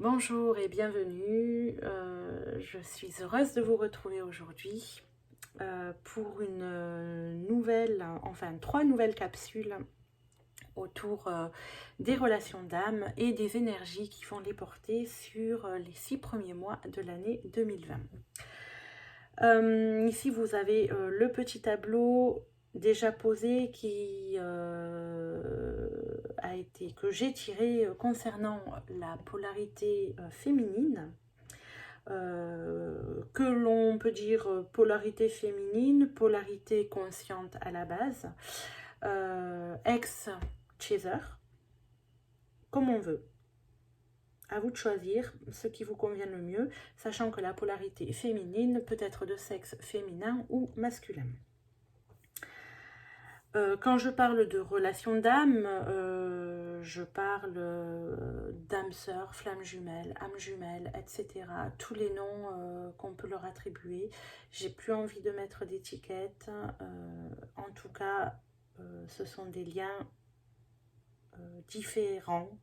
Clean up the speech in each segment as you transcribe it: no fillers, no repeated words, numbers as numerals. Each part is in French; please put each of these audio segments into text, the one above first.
Bonjour et bienvenue. Je suis heureuse de vous retrouver aujourd'hui pour une trois nouvelles capsules autour des relations d'âme et des énergies qui vont les porter sur les 6 premiers mois de l'année 2020. Ici, vous avez le petit tableau déjà posé que j'ai tiré concernant la polarité féminine, que l'on peut dire polarité féminine, polarité consciente à la base, ex-chaser, comme on veut. À vous de choisir ce qui vous convient le mieux, sachant que la polarité féminine peut être de sexe féminin ou masculin. Quand je parle de relation d'âme, je parle d'âme sœur, flamme jumelle, âme jumelle, etc. Tous les noms qu'on peut leur attribuer. J'ai plus envie de mettre d'étiquette. En tout cas, ce sont des liens différents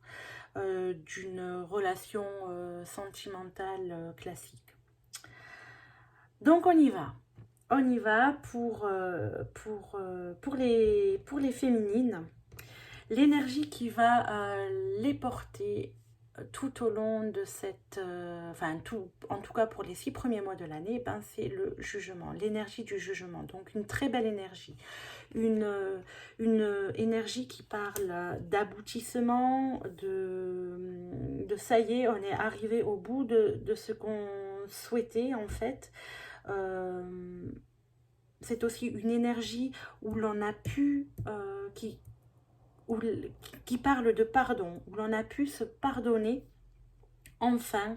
d'une relation sentimentale classique. Donc on y va. On y va pour les féminines. L'énergie qui va les porter tout au long de en tout cas pour les 6 premiers mois de l'année, c'est le jugement, l'énergie du jugement. Donc une très belle énergie, une énergie qui parle d'aboutissement, de ça y est, on est arrivé au bout de ce qu'on souhaitait en fait. C'est aussi une énergie où l'on a pu, qui parle de pardon, où l'on a pu se pardonner enfin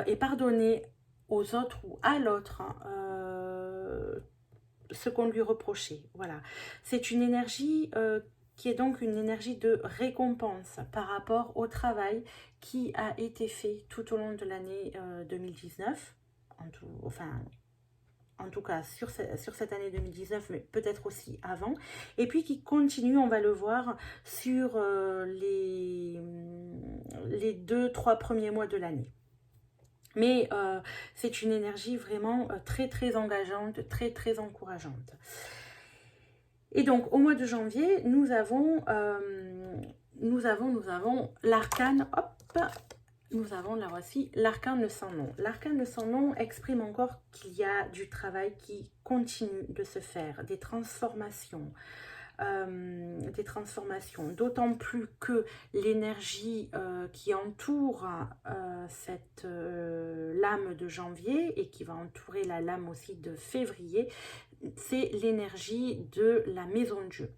et pardonner aux autres ou à l'autre ce qu'on lui reprochait. Voilà, c'est une énergie qui est donc une énergie de récompense par rapport au travail qui a été fait tout au long de l'année 2019, en tout cas sur cette année 2019, mais peut-être aussi avant, et puis qui continue, on va le voir, sur les 2-3 premiers mois de l'année. Mais c'est une énergie vraiment très très engageante, très très encourageante. Et donc au mois de janvier, nous avons l'arcane, nous avons là voici l'arcane sans nom. L'arcane sans nom exprime encore qu'il y a du travail qui continue de se faire, des transformations, d'autant plus que l'énergie qui entoure cette lame de janvier et qui va entourer la lame aussi de février, c'est l'énergie de la maison de Dieu.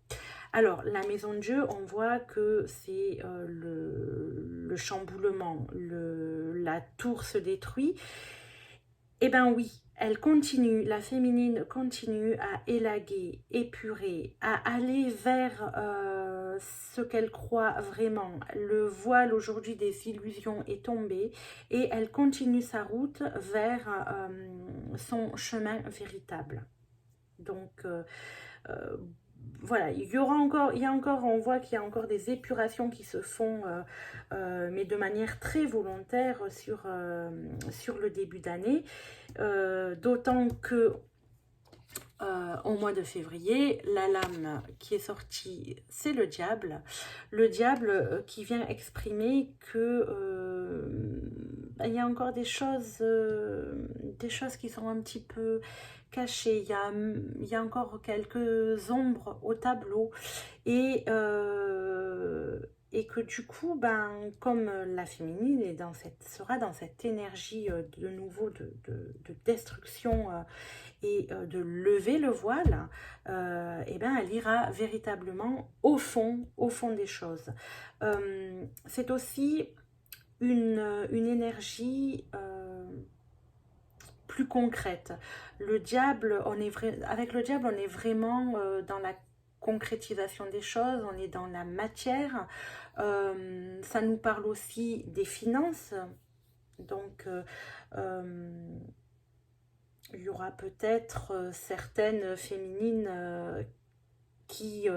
Alors, la maison de Dieu, on voit que c'est le chamboulement, la tour se détruit. Eh bien oui, elle continue, la féminine continue à élaguer, épurer, à aller vers ce qu'elle croit vraiment. Le voile aujourd'hui des illusions est tombé et elle continue sa route vers son chemin véritable. Donc, voilà, il y a encore, on voit qu'il y a encore des épurations qui se font, mais de manière très volontaire sur le début d'année, d'autant que au mois de février, la lame qui est sortie, c'est le diable qui vient exprimer que il y a encore des choses qui sont un petit peu cachées, il y a encore quelques ombres au tableau et que du coup, comme la féminine sera dans cette énergie de nouveau de destruction et de lever le voile, elle ira véritablement au fond des choses. C'est aussi une énergie plus concrète. Avec le diable, on est vraiment dans la concrétisation des choses, on est dans la matière. Ça nous parle aussi des finances. Donc, il y aura peut-être certaines féminines qui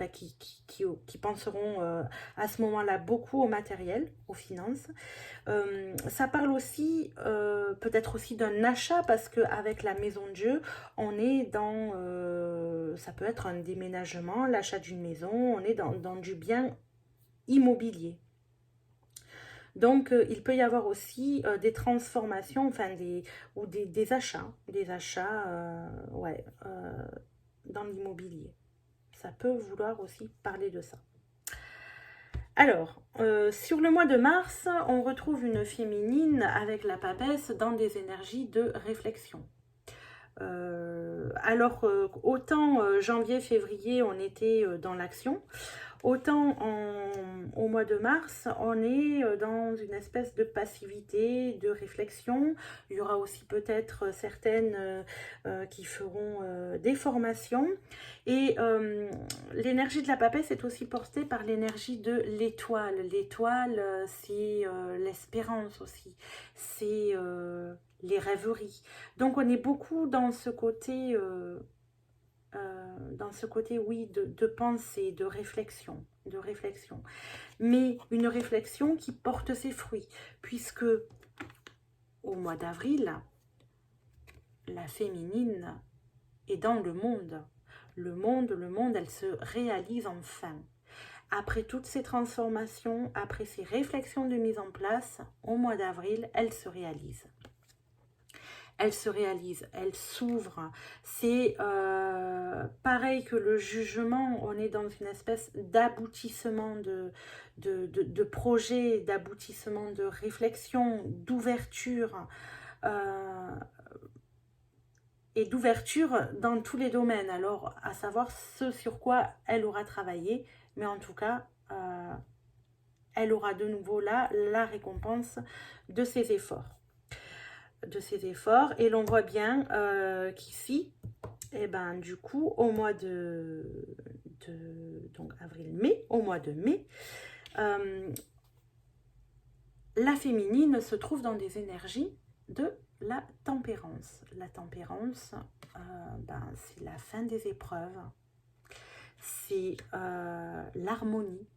qui penseront à ce moment-là beaucoup au matériel, aux finances. Ça parle aussi, peut-être aussi d'un achat, parce qu'avec la maison de Dieu, on est dans, ça peut être un déménagement, l'achat d'une maison, on est dans du bien immobilier. Donc, il peut y avoir aussi des transformations, enfin ou des achats, ouais, dans l'immobilier. Ça peut vouloir aussi parler de ça. Alors, sur le mois de mars, on retrouve une féminine avec la papesse dans des énergies de réflexion. Autant janvier, février, on était dans l'action, autant au mois de mars, on est dans une espèce de passivité, de réflexion. Il y aura aussi peut-être certaines qui feront des formations. Et l'énergie de la papesse est aussi portée par l'énergie de l'étoile. L'étoile, c'est l'espérance aussi. C'est les rêveries. Donc on est beaucoup dans ce côté... oui, de pensée, de réflexion, mais une réflexion qui porte ses fruits, puisque au mois d'avril, la féminine est dans le monde. Le monde, elle se réalise enfin. Après toutes ces transformations, après ces réflexions de mise en place, au mois d'avril, elle se réalise. Elle se réalise, elle s'ouvre. C'est pareil que le jugement, on est dans une espèce d'aboutissement de projet, d'aboutissement de réflexion, d'ouverture, et d'ouverture dans tous les domaines. Alors, à savoir ce sur quoi elle aura travaillé, mais en tout cas, elle aura de nouveau là la récompense de ses efforts. Et l'on voit bien qu'ici, et ben, du coup, au mois donc avril-mai, au mois de mai, la féminine se trouve dans des énergies de la tempérance. La tempérance, c'est la fin des épreuves, c'est l'harmonie,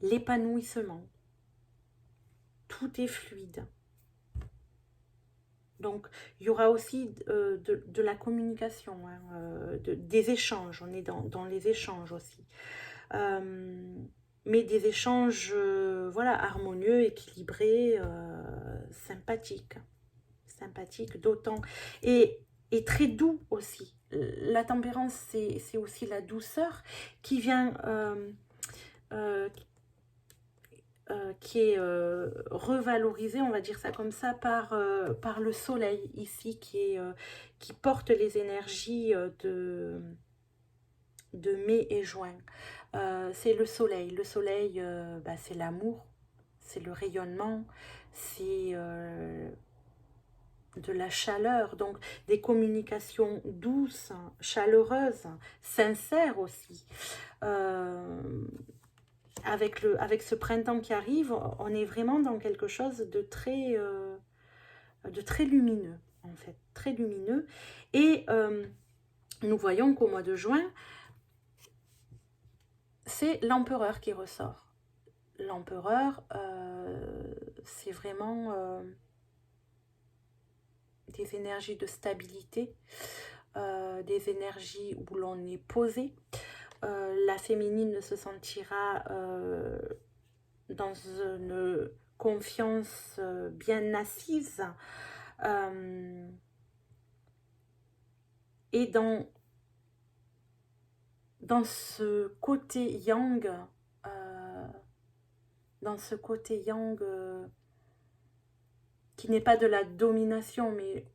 l'épanouissement, tout est fluide. Donc, il y aura aussi de la communication, hein, des échanges. On est dans les échanges aussi. Mais des échanges, voilà, harmonieux, équilibrés, sympathiques. Sympathiques d'autant. Et très doux aussi. La tempérance, c'est aussi la douceur qui vient... qui est revalorisé, on va dire ça comme ça, par le soleil ici, qui porte les énergies de mai et juin. C'est le soleil. Le soleil, c'est l'amour, c'est le rayonnement, c'est de la chaleur, donc des communications douces, chaleureuses, sincères aussi. Avec ce printemps qui arrive, on est vraiment dans quelque chose de très lumineux, en fait, très lumineux. Et nous voyons qu'au mois de juin, c'est l'empereur qui ressort. L'empereur, c'est vraiment des énergies de stabilité, des énergies où l'on est posé. La féminine se sentira dans une confiance bien assise et dans ce côté yang, qui n'est pas de la domination, mais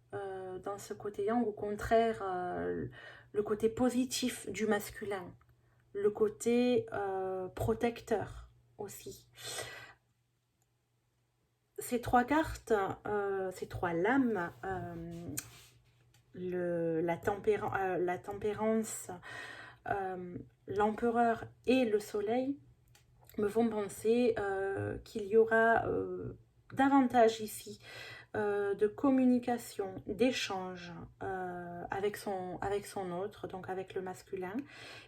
dans ce côté yang, au contraire, le côté positif du masculin, le côté protecteur aussi. Ces trois cartes, ces trois lames, la tempérance, l'empereur et le soleil, me font penser qu'il y aura davantage ici de communication, d'échange avec son autre, donc avec le masculin,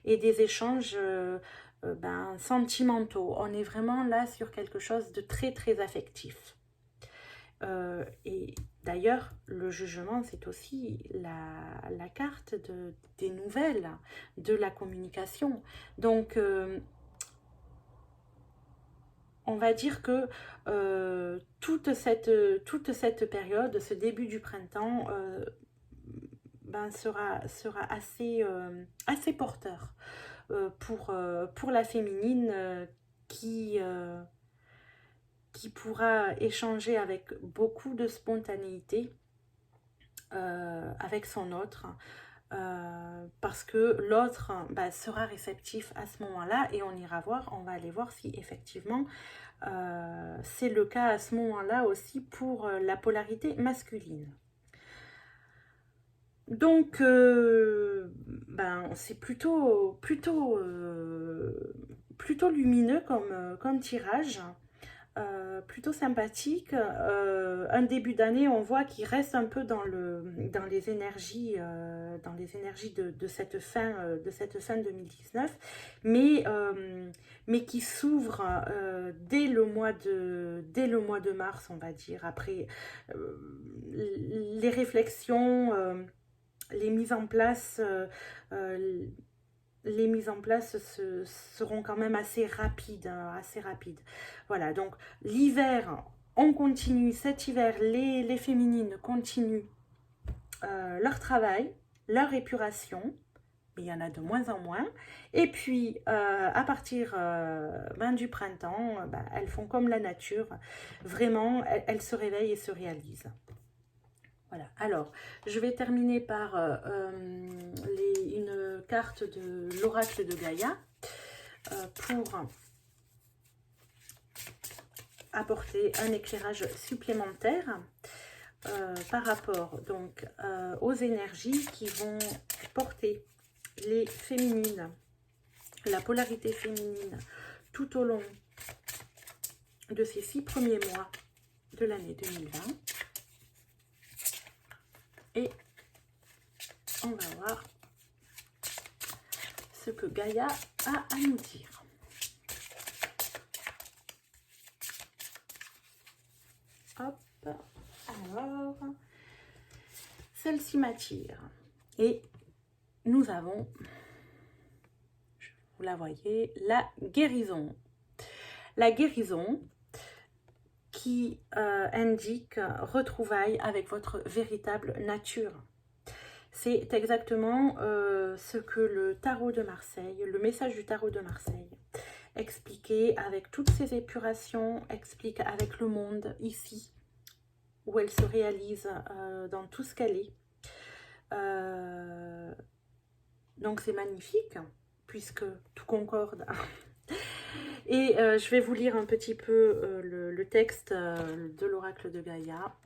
et des échanges sentimentaux. On est vraiment là sur quelque chose de très très affectif. Et d'ailleurs, le jugement, c'est aussi la carte des nouvelles, de la communication. Donc, on va dire que toute cette période, ce début du printemps, sera assez porteur pour la féminine qui pourra échanger avec beaucoup de spontanéité avec son autre, parce que l'autre sera réceptif à ce moment-là, et on va aller voir si effectivement c'est le cas à ce moment-là aussi pour la polarité masculine. Donc c'est plutôt lumineux comme tirage. Plutôt sympathique. Un début d'année, on voit qu'il reste un peu dans les énergies de cette fin 2019, mais qui s'ouvre dès le mois de mars, on va dire, après les réflexions, les mises en place. Les mises en place seront quand même assez rapides, Voilà, donc l'hiver, on continue, cet hiver, les féminines continuent leur travail, leur épuration, mais il y en a de moins en moins. Et puis, à partir du printemps, elles font comme la nature, vraiment, elles se réveillent et se réalisent. Voilà, alors je vais terminer par une carte de l'oracle de Gaïa pour apporter un éclairage supplémentaire par rapport donc aux énergies qui vont porter les féminines, la polarité féminine tout au long de ces 6 premiers mois de l'année 2020. Et on va voir ce que Gaïa a à nous dire. Hop, alors, celle-ci m'attire. Et nous avons, vous la voyez, la guérison. La guérison qui indique retrouvailles avec votre véritable nature. C'est exactement ce que le tarot de Marseille, le message du tarot de Marseille, expliquait avec toutes ces épurations, explique avec le monde ici, où elle se réalise dans tout ce qu'elle est. Donc c'est magnifique, puisque tout concorde. Et je vais vous lire un petit peu le texte de l'oracle de Gaïa,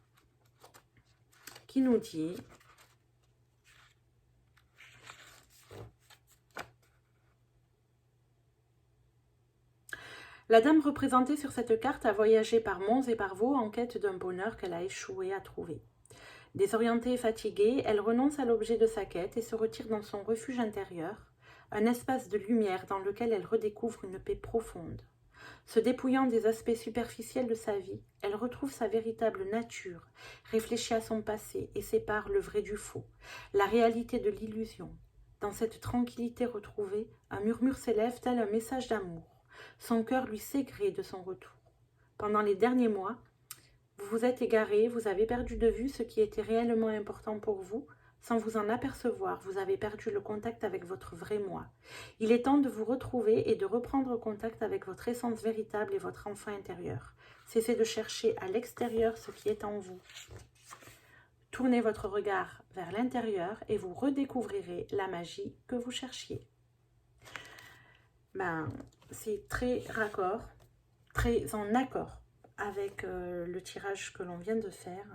qui nous dit... La dame représentée sur cette carte a voyagé par monts et par vaux en quête d'un bonheur qu'elle a échoué à trouver. Désorientée et fatiguée, elle renonce à l'objet de sa quête et se retire dans son refuge intérieur, un espace de lumière dans lequel elle redécouvre une paix profonde. Se dépouillant des aspects superficiels de sa vie, elle retrouve sa véritable nature, réfléchit à son passé et sépare le vrai du faux, la réalité de l'illusion. Dans cette tranquillité retrouvée, un murmure s'élève tel un message d'amour. Son cœur lui sait gré de son retour. Pendant les derniers mois, vous vous êtes égaré, vous avez perdu de vue ce qui était réellement important pour vous. Sans vous en apercevoir, vous avez perdu le contact avec votre vrai moi. Il est temps de vous retrouver et de reprendre contact avec votre essence véritable et votre enfant intérieur. Cessez de chercher à l'extérieur ce qui est en vous. Tournez votre regard vers l'intérieur et vous redécouvrirez la magie que vous cherchiez. C'est très raccord, très en accord avec le tirage que l'on vient de faire.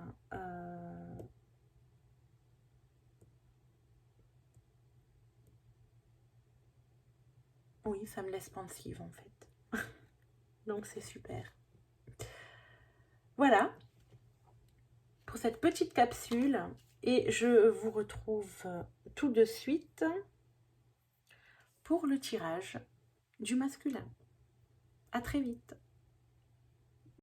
Oui, ça me laisse pensive en fait. Donc c'est super. Voilà. pour cette petite capsule et je vous retrouve tout de suite pour le tirage du masculin. À très vite.